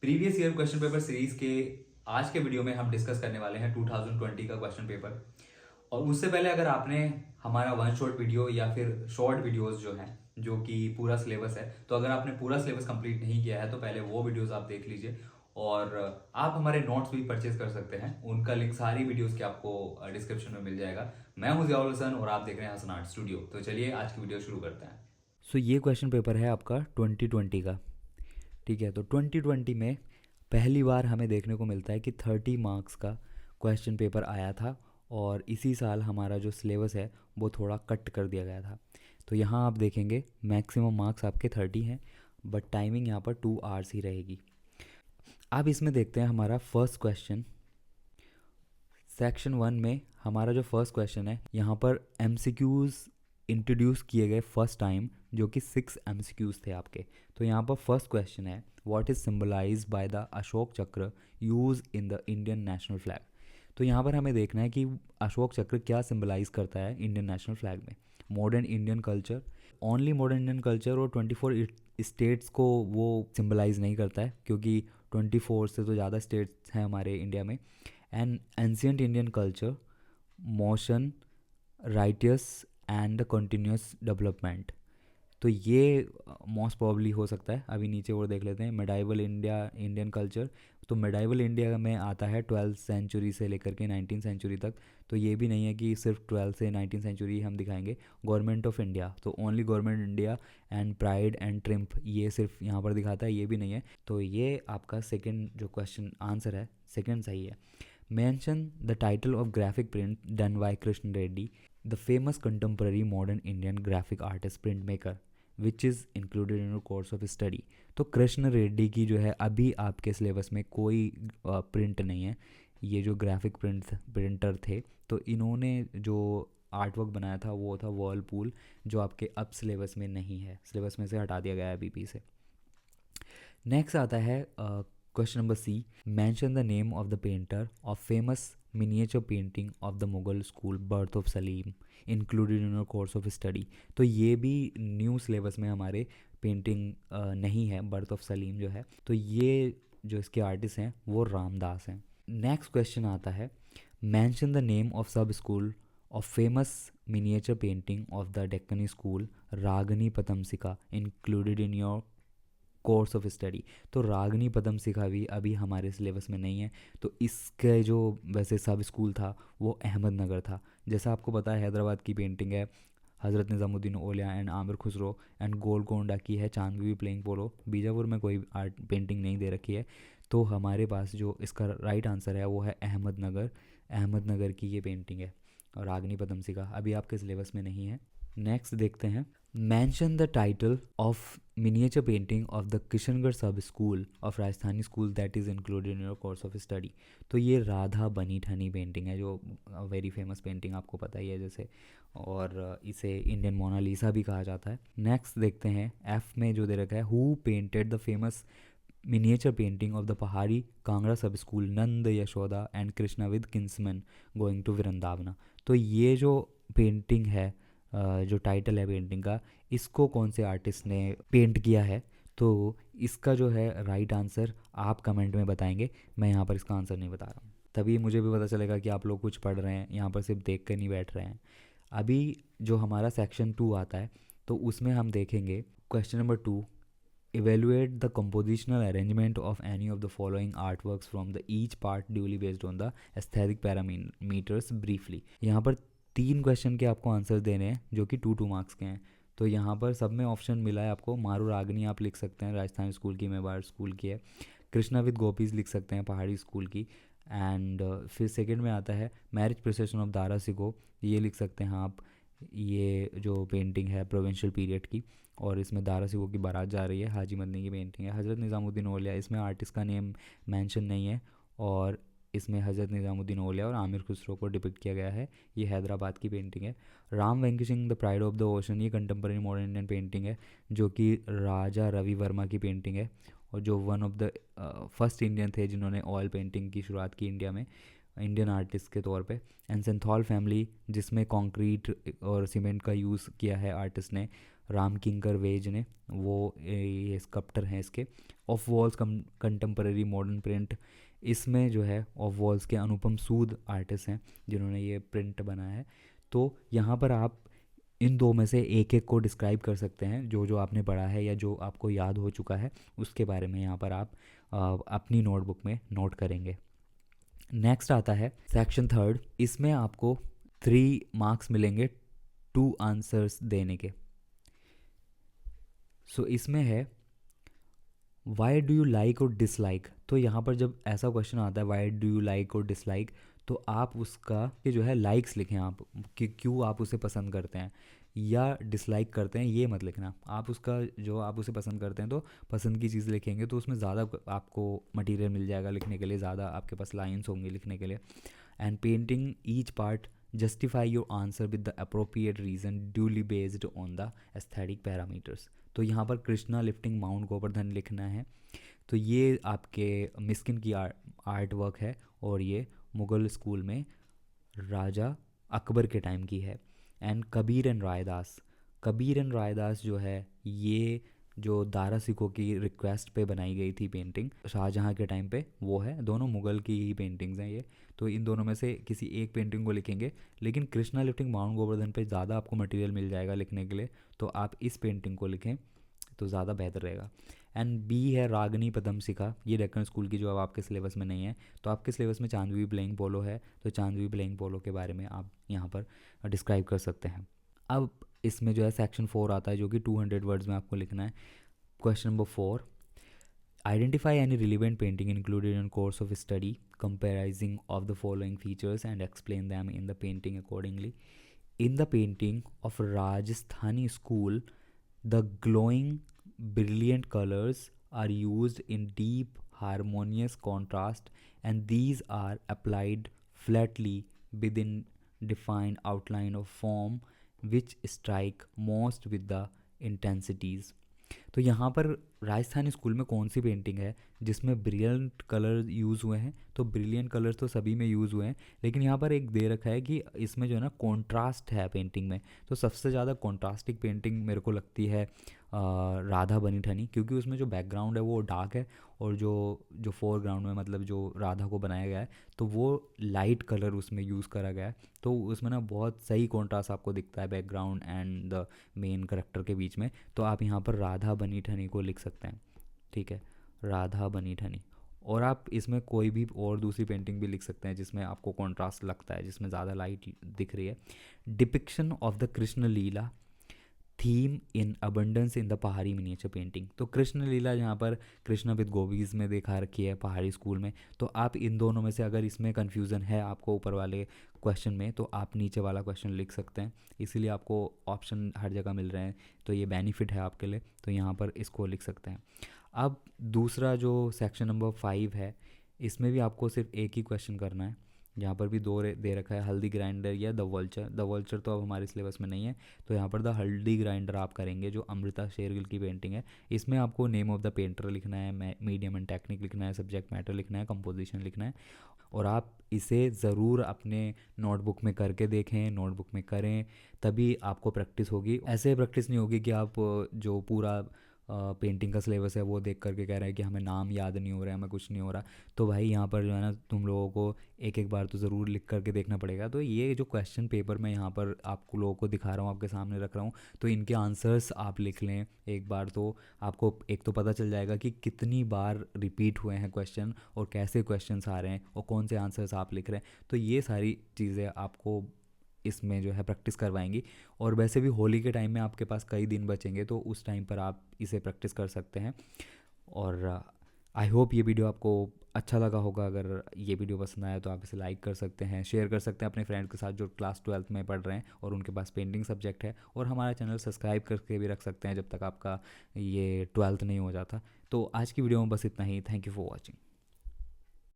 Previous year question paper series के आज के वीडियो में हम डिस्कस करने वाले हैं 2020 का क्वेश्चन पेपर। और उससे पहले अगर आपने हमारा वन शॉट वीडियो या फिर शॉर्ट वीडियोस जो हैं जो कि पूरा सिलेबस है, तो अगर आपने पूरा सिलेबस कंप्लीट नहीं किया है तो पहले वो वीडियोस आप देख लीजिए। और आप हमारे नोट्स भी परचेज कर सकते हैं, उनका लिंक सारी वीडियोस के आपको डिस्क्रिप्शन में मिल जाएगा। मैं हूं जियाउल हसन और आप देख रहे हैं हसन आर्ट स्टूडियो। तो चलिए आज की वीडियो शुरू करते हैं। ये क्वेश्चन पेपर है आपका 2020 का। ठीक है, तो 2020 में पहली बार हमें देखने को मिलता है कि 30 मार्क्स का क्वेश्चन पेपर आया था। और इसी साल हमारा जो सिलेबस है वो थोड़ा कट कर दिया गया था। तो यहाँ आप देखेंगे मैक्सिमम मार्क्स आपके 30 हैं, बट टाइमिंग यहाँ पर 2 आवर्स ही रहेगी। अब इसमें देखते हैं हमारा फर्स्ट क्वेश्चन। सेक्शन 1 में हमारा जो फर्स्ट क्वेश्चन है, यहाँ पर एमसीक्यूज़ इंट्रोड्यूस किए गए फर्स्ट टाइम, जो कि 6 एमसीक्यूज़ थे आपके। तो यहाँ पर फर्स्ट क्वेश्चन है, what is symbolised by the Ashoka Chakra used in the Indian national flag. तो यहाँ पर हमें देखना है कि अशोक चक्र क्या सिंबलाइज करता है इंडियन नेशनल फ्लैग में। Modern Indian culture, only modern Indian culture और 24 स्टेट्स को वो सिंबलाइज नहीं करता है, क्योंकि 24 से तो ज़्यादा स्टेट्स हैं हमारे इंडिया में। And ancient Indian culture, motion, righteous and the continuous development. तो ये मोस्ट प्रॉब्ली हो सकता है। अभी नीचे और देख लेते हैं, मेडाइवल इंडिया इंडियन कल्चर। तो मेडाइवल इंडिया में आता है 12th सेंचुरी से लेकर के 19th सेंचुरी तक। तो ये भी नहीं है कि सिर्फ 12th से 19th सेंचुरी हम दिखाएंगे। गवर्नमेंट ऑफ इंडिया, तो only government India and pride and triumph, ये सिर्फ यहाँ पर दिखाता है, ये भी नहीं है। तो ये आपका सेकेंड जो क्वेश्चन आंसर है, सेकेंड सही है। Mention the title of graphic print done by Krishna Reddy, the famous contemporary modern Indian graphic artist print maker which is included in your course of study. तो कृष्ण रेड्डी की जो है अभी आपके सिलेबस में कोई प्रिंट नहीं है। ये जो ग्राफिक प्रिंटर थे, तो इन्होंने जो आर्ट वर्क बनाया था वो था वर्लपूल, जो आपके अब सिलेबस में नहीं है, सिलेबस में से हटा दिया गया है बीपी से। नेक्स्ट आता है question number C, mention the name of the painter of famous miniature painting of the Mughal school birth of Salim included in your course of study. तो ये भी न्यू सिलेबस में हमारे पेंटिंग नहीं है, बर्थ ऑफ सलीम जो है। तो ये जो इसके आर्टिस्ट हैं वो रामदास हैं। नेक्स्ट क्वेश्चन आता है, mention the name of sub school of famous miniature painting of the Deccani school Ragini Pathamsika included in your course of study. तो रागनी पदम सिखा भी अभी हमारे सिलेबस में नहीं है। तो इसके जो वैसे सब स्कूल था वो अहमदनगर था। जैसा आपको पता है हैदराबाद की पेंटिंग है हज़रत निज़ामुद्दीन औलिया एंड आमिर खुसरो, एंड गोलकोंडा की है चांदबी प्लेइंग पोलो। बीजापुर में कोई आर्ट पेंटिंग नहीं दे रखी है। तो हमारे पास जो इसका राइट आंसर है वो है अहमदनगर। अहमदनगर की ये पेंटिंग है और रागनी पदम सिखा अभी आपके सिलेबस में नहीं है। नेक्स्ट देखते हैं, mention the title of miniature painting of the Kishangarh sub school of Rajasthani school that is included in your course of study. तो ये राधा बनी ठनी पेंटिंग है, जो वेरी फेमस पेंटिंग आपको पता ही है जैसे, और इसे इंडियन मोनालिसा भी कहा जाता है। नेक्स्ट देखते हैं, एफ में जो दे रखा है, who painted the famous miniature painting of the Pahari Kangra sub school Nand Yashoda and Krishna with kinsmen going to Vrindavana. तो ये जो पेंटिंग है, जो टाइटल है पेंटिंग का, इसको कौन से आर्टिस्ट ने पेंट किया है। तो इसका जो है राइट आंसर आप कमेंट में बताएंगे, मैं यहाँ पर इसका आंसर नहीं बता रहा हूँ, तभी मुझे भी पता चलेगा कि आप लोग कुछ पढ़ रहे हैं, यहाँ पर सिर्फ देख कर नहीं बैठ रहे हैं। अभी जो हमारा सेक्शन 2 आता है, तो उसमें हम देखेंगे question number 2, evaluate the compositional arrangement of any of the following artworks from the each part duly based on the aesthetic parameters briefly। यहाँ पर 3 क्वेश्चन के आपको आंसर देने हैं जो कि 2 मार्क्स के हैं। तो यहाँ पर सब में ऑप्शन मिला है आपको। मारू रागनी आप लिख सकते हैं, राजस्थान स्कूल की, मेवाड़ स्कूल की है। कृष्णा विद गोपीज लिख सकते हैं, पहाड़ी स्कूल की। एंड फिर सेकंड में आता है मैरिज प्रोसेशन ऑफ दारा सिको, ये लिख सकते हैं आप। ये जो पेंटिंग है प्रोविंशियल पीरियड की, और इसमें दारा सिको की बारात जा रही है, हाजी मदनी की पेंटिंग है। हज़रत निज़ामुद्दीन औलिया, इसमें आर्टिस्ट का नेम मेंशन नहीं है, और इसमें हज़रत निज़ामुद्दीन औलिया और आमिर खुसरो को डिपिक्ट किया गया है। ये हैदराबाद की पेंटिंग है। Rama vanquishing the pride of the ocean, ये कंटेम्प्रेरी मॉडर्न इंडियन पेंटिंग है, जो कि राजा रवि वर्मा की पेंटिंग है, और जो one of the first Indian थे जिन्होंने ऑयल पेंटिंग की शुरुआत की इंडिया में, इंडियन आर्टिस्ट के तौर पे। एंड सेंथॉल फैमिली, जिसमें कंक्रीट और सीमेंट का यूज़ किया है आर्टिस्ट ने, राम किंकर वेज ने, वो ये स्कल्प्टर हैं इसके। Of walls contemporary modern print, इसमें जो है ऑफ वॉल्स के अनुपम सूद आर्टिस्ट हैं जिन्होंने ये प्रिंट बनाया है। तो यहाँ पर आप इन दो में से एक एक को डिस्क्राइब कर सकते हैं, जो जो आपने पढ़ा है या जो आपको याद हो चुका है उसके बारे में यहाँ पर आप अपनी नोटबुक में नोट करेंगे। नेक्स्ट आता है सेक्शन थर्ड। इसमें आपको 3 मार्क्स मिलेंगे 2 आंसर्स देने के। सो इसमें है वाई डू यू लाइक और डिसलाइक। तो यहाँ पर जब ऐसा क्वेश्चन आता है वाई डू यू लाइक और डिसलाइक, तो आप उसका कि जो है लाइक्स लिखें आप कि क्यों आप उसे पसंद करते हैं, या डिसलाइक करते हैं ये मत लिखना। आप उसका जो आप उसे पसंद करते हैं तो पसंद की चीज़ लिखेंगे तो उसमें ज़्यादा आपको मटेरियल मिल जाएगा लिखने के लिए, ज़्यादा आपके पास लाइन्स होंगी लिखने के लिए। And painting each part justify your answer with the appropriate reason duly based on the aesthetic parameters. तो यहाँ पर कृष्णा लिफ्टिंग माउंट गोवर्धन लिखना है। तो ये आपके मिस्किन की आर्ट वर्क है और ये मुग़ल स्कूल में राजा अकबर के टाइम की है। And Kabir and Raidas, Kabir and Raidas जो है ये जो दारा सिकों की रिक्वेस्ट पे बनाई गई थी पेंटिंग शाहजहाँ के टाइम पे, वो है। दोनों मुग़ल की ही पेंटिंग्स हैं ये। तो इन दोनों में से किसी एक पेंटिंग को लिखेंगे, लेकिन कृष्णा लिफ्टिंग माउंट गोवर्धन पे ज़्यादा आपको मटेरियल मिल जाएगा लिखने के लिए, तो आप इस पेंटिंग को लिखें तो ज़्यादा बेहतर रहेगा। एंड बी है रागनी पदमसिका, ये डेक्कन स्कूल की जो अब आपके सिलेबस में नहीं है। तो आपके सिलेबस में चांदवी प्लेइंग पोलो है, तो चांदवी प्लेइंग पोलो के बारे में आप यहाँ पर डिस्क्राइब कर सकते हैं। अब इसमें जो है सेक्शन 4 आता है जो कि 200 वर्ड्स में आपको लिखना है। Question number 4, identify any relevant painting included in course of study comprising of the following features and explain them in the painting accordingly. In the painting of Rajasthani school the glowing brilliant colors are used in deep harmonious contrast, and these are applied flatly within defined outline of form which strike most with the intensities। तो यहाँ पर Rajasthani school में कौन सी painting है जिसमें brilliant colour use हुए हैं। तो ब्रिलियंट कलर्स तो सभी में यूज़ हुए हैं, लेकिन यहाँ पर एक दे रखा है कि इसमें जो है ना कॉन्ट्रास्ट है पेंटिंग में। तो सबसे ज़्यादा कॉन्ट्रास्टिक पेंटिंग मेरे को लगती है राधा बनी ठनी, क्योंकि उसमें जो बैकग्राउंड है वो डार्क है और जो जो फोरग्राउंड में मतलब जो राधा को बनाया गया है तो वो लाइट कलर उसमें यूज़ करा गया है। तो उसमें ना बहुत सही कॉन्ट्रास्ट आपको दिखता है background and the main character के बीच में। तो आप यहाँ पर राधा बनी ठनी को लिख सकते हैं, ठीक है, राधा बनी ठनी। और आप इसमें कोई भी और दूसरी पेंटिंग भी लिख सकते हैं जिसमें आपको कॉन्ट्रास्ट लगता है, जिसमें ज़्यादा लाइट दिख रही है। Depiction of the Krishna Leela theme in abundance in the पहाड़ी मिनिएचर पेंटिंग। तो कृष्ण लीला यहाँ पर कृष्ण विद गोपीज में देखा रखी है पहाड़ी स्कूल में। तो आप इन दोनों में से अगर इसमें कन्फ्यूज़न है आपको ऊपर वाले क्वेश्चन में, तो आप नीचे वाला क्वेश्चन लिख सकते हैं। इसीलिए आपको ऑप्शन हर जगह मिल रहे हैं, तो ये बेनिफिट है आपके लिए, तो यहाँ पर इसको लिख सकते हैं। अब दूसरा जो सेक्शन नंबर 5 है, इसमें भी आपको सिर्फ एक ही क्वेश्चन करना है। यहाँ पर भी दो दे रखा है, हल्दी ग्राइंडर या द वल्चर। द वल्चर तो अब हमारे सिलेबस में नहीं है, तो यहाँ पर द हल्दी ग्राइंडर आप करेंगे जो अमृता शेरगिल की पेंटिंग है। इसमें आपको नेम ऑफ द पेंटर लिखना है, मीडियम एंड टेक्निक लिखना है, सब्जेक्ट मैटर लिखना है, कंपोजिशन लिखना है। और आप इसे ज़रूर अपने नोटबुक में करके देखें, नोटबुक में करें, तभी आपको प्रैक्टिस होगी। ऐसे प्रैक्टिस नहीं होगी कि आप जो पूरा पेंटिंग का सिलेबस है वो देख करके कह रहे हैं कि हमें नाम याद नहीं हो रहा है, हमें कुछ नहीं हो रहा। तो भाई यहाँ पर जो है ना तुम लोगों को एक एक बार तो ज़रूर लिख करके देखना पड़ेगा। तो ये जो क्वेश्चन पेपर मैं यहाँ पर आपको लोगों को दिखा रहा हूँ, आपके सामने रख रहा हूँ, तो इनके आंसर्स आप लिख लें एक बार, तो आपको एक तो पता चल जाएगा कि कितनी बार रिपीट हुए हैं क्वेश्चन और कैसे क्वेश्चंस आ रहे हैं और कौन से आंसर्स आप लिख रहे हैं। तो ये सारी चीज़ें आपको इसमें जो है प्रैक्टिस करवाएंगी। और वैसे भी होली के टाइम में आपके पास कई दिन बचेंगे, तो उस टाइम पर आप इसे प्रैक्टिस कर सकते हैं। और आई होप ये वीडियो आपको अच्छा लगा होगा। अगर ये वीडियो पसंद आया तो आप इसे लाइक कर सकते हैं, शेयर कर सकते हैं अपने फ्रेंड के साथ जो क्लास 12th में पढ़ रहे हैं और उनके पास पेंटिंग सब्जेक्ट है। और हमारा चैनल सब्सक्राइब करके भी रख सकते हैं जब तक आपका ये 12th नहीं हो जाता। तो आज की वीडियो में बस इतना ही। Thank you for watching.